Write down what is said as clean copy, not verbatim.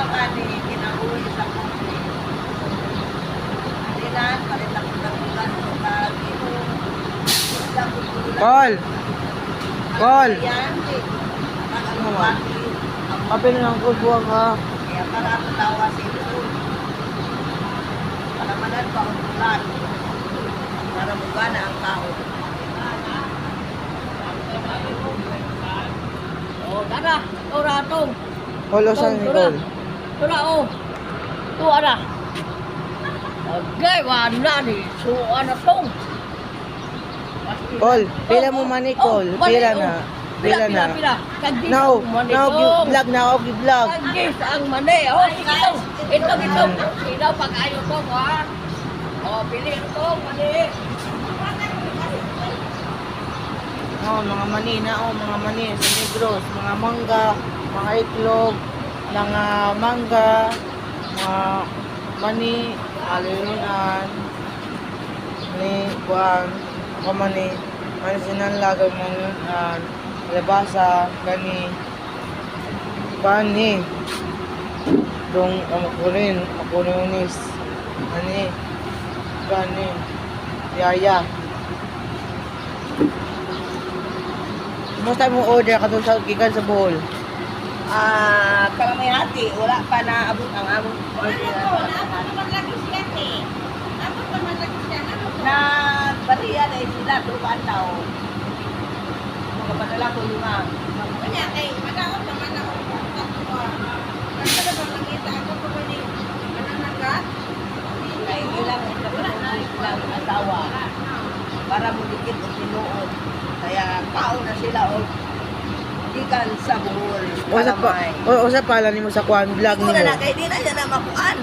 ang ani, kinauwi sa kumpi. Dinan, palit ako ng ulan sa kagino. Call! Call! Yan, eh. Ano ba? Kape na lang ko, buwag ha. Kaya para ako tawa sa ito. Para manan pa ang ulan. Para mugana ang tao. Oh, tara. Tura itong. Call o saan ni Call? Tura, oh. Tua na. Okay, wala ni. Suwa na itong. Call, pila mo man ni Call? Pila na? Pila na? Now, vlog na ako, vlog. Kagis ang mani. Oh, ito. Ito, pag-ayo ko, ha? Oh, pili ito, mani. Oh, mga mani na, mga mani sa Negros, mga mangga, mga itlog, mga mangga, mga mani, alilunan, ni buwan, mga mani, sinanlaga mga labasa, gani, bani, dong makulinis, ani, gani, yaya. Kumusta mo order katong sa gikan sa Bohol? Para may hati, wala pa na abot ang among order. Na bariya na sila, turuan daw. Magpapadala ko lima. Kanya kay madaot naman ako. Kasi ba nakita ako ko ni mananagat? Kay ilang ilang asawa. Para mo dikit o tinuod. Kaya kao na sila o gikan sa Bohol. O sa pala nimo sa kuan vlog Gusto nimo. na kay di na siya na makuan.